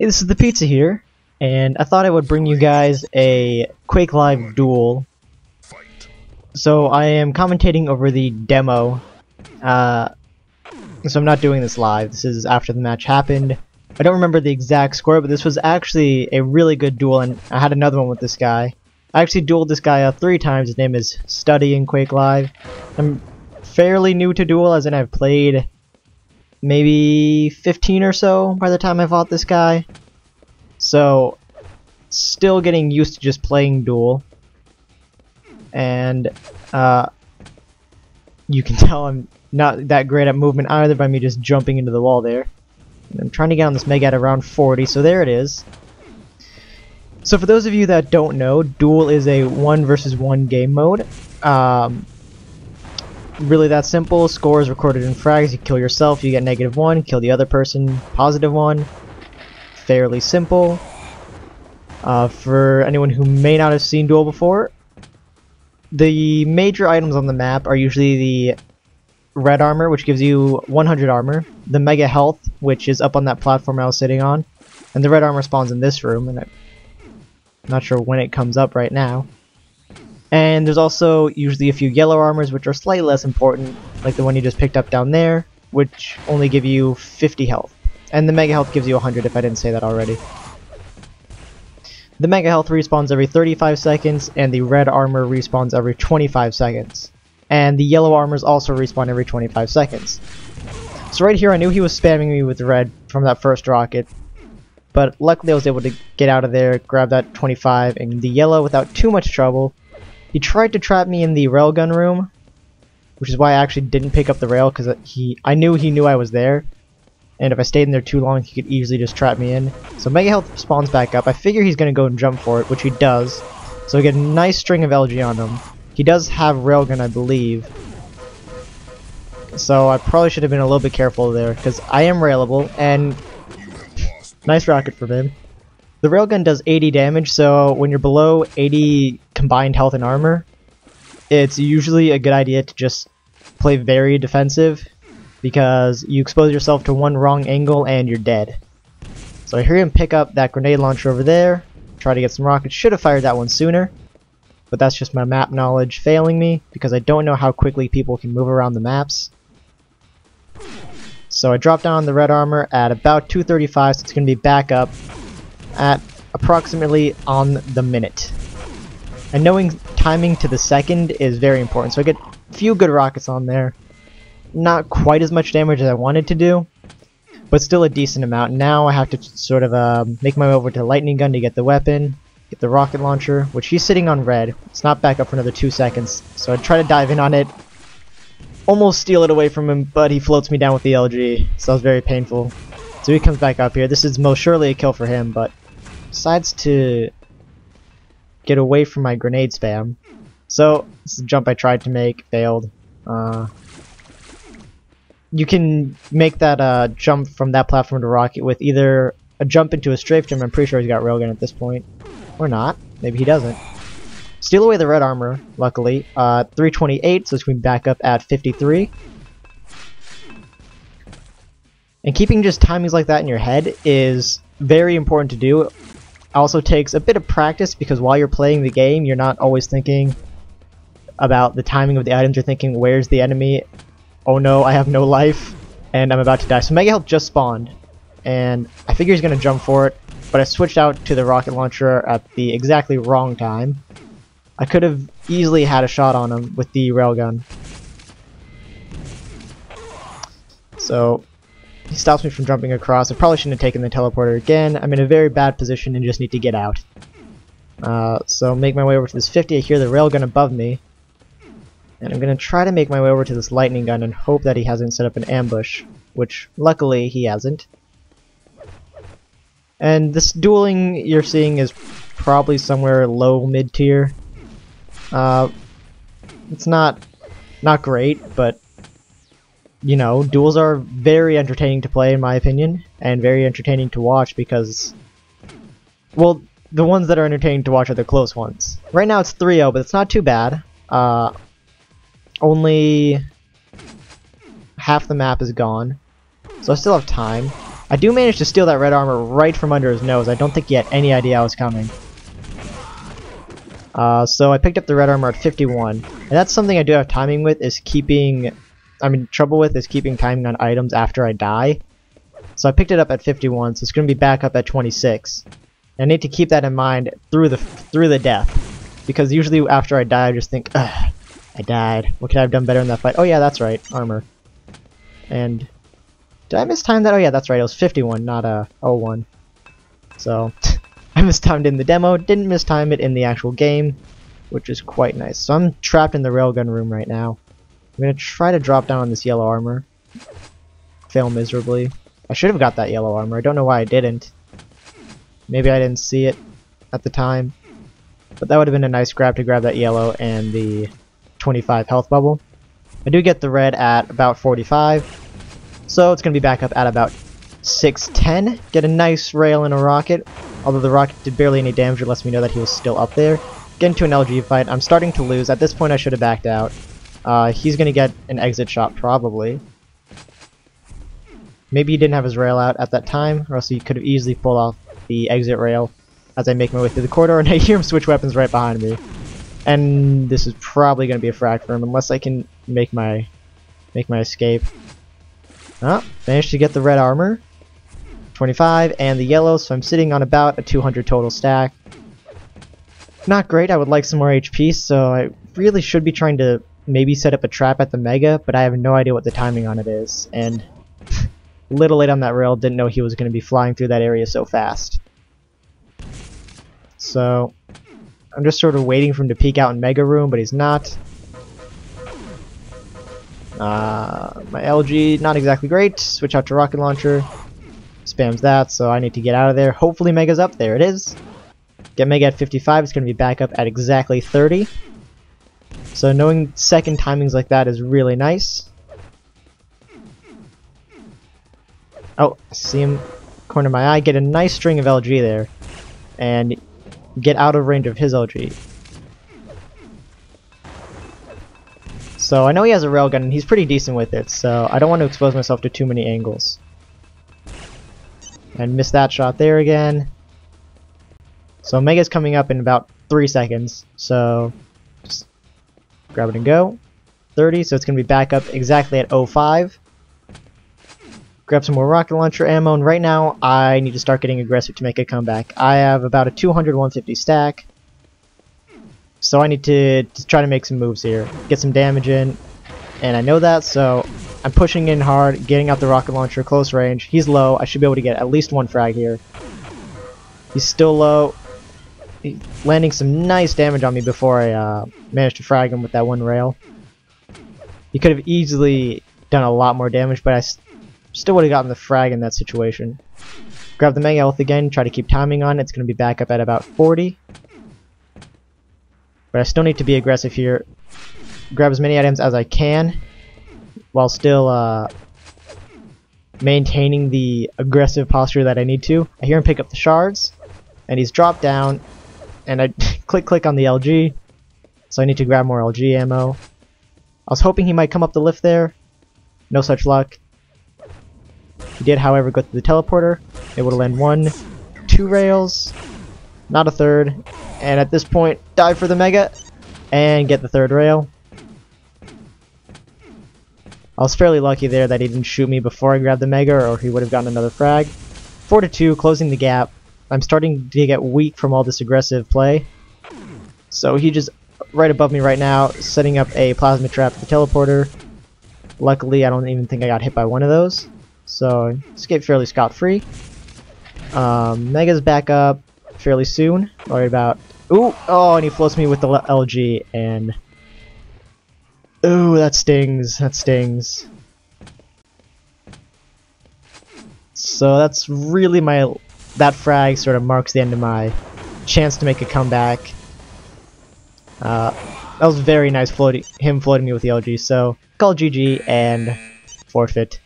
Hey, this is Thepizza here, and I thought I would bring you guys a Quake Live duel. So I am commentating over the demo, so I'm not doing this live. This is after the match happened. I don't remember the exact score, but this was actually a really good duel, and I had another one with this guy. I actually dueled this guy 3 times. His name is Study in Quake Live. I'm fairly new to duel, as in I've played maybe 15 or so by the time I fought this guy. So, still getting used to just playing duel. And, you can tell I'm not that great at movement either by me just jumping into the wall there. And I'm trying to get on this mega at around 40, so there it is. So for those of you that don't know, duel is a 1 versus 1 game mode. Really that simple. Score is recorded in frags. You kill yourself, you get -1. Kill the other person, +1. Fairly simple. For anyone who may not have seen duel before, the major items on the map are usually the red armor, which gives you 100 armor, the mega health, which is up on that platform I was sitting on, and the red armor spawns in this room, and I'm not sure when it comes up right now. And there's also usually a few yellow armors, which are slightly less important, like the one you just picked up down there, which only give you 50 health. And the mega health gives you 100 if I didn't say that already. The mega health respawns every 35 seconds, and the red armor respawns every 25 seconds. And the yellow armors also respawn every 25 seconds. So right here I knew he was spamming me with red from that first rocket, but luckily I was able to get out of there, grab that 25 and the yellow without too much trouble. He tried to trap me in the railgun room, which is why I actually didn't pick up the rail, because I knew he knew I was there, and if I stayed in there too long he could easily just trap me in. So mega health spawns back up. I figure he's going to go and jump for it, which he does, so I get a nice string of LG on him. He does have railgun, I believe, so I probably should have been a little bit careful there, because I am railable, and nice rocket from him. The railgun does 80 damage, so when you're below 80 combined health and armor, it's usually a good idea to just play very defensive, because you expose yourself to one wrong angle and you're dead. So I hear him pick up that grenade launcher over there, try to get some rockets. Should have fired that one sooner, but that's just my map knowledge failing me, because I don't know how quickly people can move around the maps. So I dropped down on the red armor at about 235, so it's going to be back up at approximately on the minute. And knowing timing to the second is very important, so I get a few good rockets on there. Not quite as much damage as I wanted to do, but still a decent amount. Now I have to sort of make my way over to the lightning gun to get the weapon, get the rocket launcher, which he's sitting on red. It's not back up for another 2 seconds, so I try to dive in on it, almost steal it away from him, but he floats me down with the LG, so that was very painful. So he comes back up here. This is most surely a kill for him, but decides to get away from my grenade spam. So this is a jump I tried to make, failed. You can make that jump from that platform to rocket with either a jump into a strafe jump. I'm pretty sure he's got railgun at this point, or not. Maybe he doesn't. Steal away the red armor, luckily. 328, so it's going to be back up at 53. And keeping just timings like that in your head is very important to do. Also takes a bit of practice, because while you're playing the game, you're not always thinking about the timing of the items. You're thinking, where's the enemy? Oh no, I have no life, and I'm about to die. So mega health just spawned, and I figure he's going to jump for it, but I switched out to the rocket launcher at the exactly wrong time. I could have easily had a shot on him with the railgun. So he stops me from jumping across. I probably shouldn't have taken the teleporter again. I'm in a very bad position and just need to get out. So make my way over to this 50. I hear the railgun above me, and I'm going to try to make my way over to this lightning gun and hope that he hasn't set up an ambush, which luckily he hasn't. And this dueling you're seeing is probably somewhere low mid tier. It's not great, but you know, duels are very entertaining to play in my opinion, and very entertaining to watch, because, well, the ones that are entertaining to watch are the close ones. Right now it's 3-0, but it's not too bad. Only half the map is gone, so I still have time. I do manage to steal that red armor right from under his nose. I don't think he had any idea I was coming. So I picked up the red armor at 51. And that's something I do have timing with, is keeping... trouble with is keeping timing on items after I die. So I picked it up at 51, so it's going to be back up at 26. And I need to keep that in mind through the death. Because usually after I die, I just think, ugh, I died. What could I have done better in that fight? Oh yeah, that's right, armor. And... did I mistime that? Oh yeah, that's right, it was 51, not 01. So, I mistimed it in the demo, didn't mistime it in the actual game, which is quite nice. So I'm trapped in the railgun room right now. I'm gonna try to drop down on this yellow armor. Fail miserably. I should have got that yellow armor, I don't know why I didn't. Maybe I didn't see it at the time. But that would have been a nice grab to grab that yellow and the 25 health bubble. I do get the red at about 45. So it's going to be back up at about 610. Get a nice rail and a rocket. Although the rocket did barely any damage, it lets me know that he was still up there. Get into an LG fight. I'm starting to lose. At this point I should have backed out. He's going to get an exit shot probably. Maybe he didn't have his rail out at that time, or else he could have easily pulled off the exit rail as I make my way through the corridor, and I hear him switch weapons right behind me. And this is probably going to be a frag for him unless I can make my escape. Oh, managed to get the red armor, 25, and the yellow, so I'm sitting on about a 200 total stack. Not great, I would like some more HP, so I really should be trying to maybe set up a trap at the Mega, but I have no idea what the timing on it is, and a little late on that rail, didn't know he was going to be flying through that area so fast. So, I'm just sort of waiting for him to peek out in Mega Room, but he's not. My LG, not exactly great. Switch out to rocket launcher. Spams that, so I need to get out of there. Hopefully Mega's up. There it is. Get Mega at 55. It's going to be back up at exactly 30. So knowing second timings like that is really nice. Oh, I see him. Corner of my eye. Get a nice string of LG there. And get out of range of his LG. So I know he has a railgun and he's pretty decent with it, so I don't want to expose myself to too many angles. And miss that shot there again. So Mega's coming up in about 3 seconds, so just grab it and go. 30, so it's going to be back up exactly at 05. Grab some more rocket launcher ammo, and right now I need to start getting aggressive to make a comeback. I have about a 200-150 stack. So I need to try to make some moves here, get some damage in, and I know that, so I'm pushing in hard, getting out the rocket launcher close range. He's low, I should be able to get at least one frag here. He's still low, he's landing some nice damage on me before I managed to frag him with that one rail. He could have easily done a lot more damage, but I still would have gotten the frag in that situation. Grab the Mega Health again, try to keep timing on it. It's going to be back up at about 40. But I still need to be aggressive here. Grab as many items as I can while still maintaining the aggressive posture that I need to. I hear him pick up the shards, and he's dropped down, and I click on the LG, so I need to grab more LG ammo. I was hoping he might come up the lift there. No such luck. He did, however, go through the teleporter. Able to land 1, 2 rails, not a third. And at this point, dive for the Mega and get the third rail. I was fairly lucky there that he didn't shoot me before I grabbed the Mega, or he would have gotten another frag. 4-2, closing the gap. I'm starting to get weak from all this aggressive play. So he just right above me right now, setting up a plasma trap for the teleporter. Luckily, I don't even think I got hit by one of those. So escaped fairly scot-free. Mega's back up fairly soon. Worried about... Ooh! Oh, and he floats me with the LG, and... Ooh, that stings. That stings. So that's really my... That frag sort of marks the end of my chance to make a comeback. That was very nice, him floating me with the LG, so call GG and forfeit.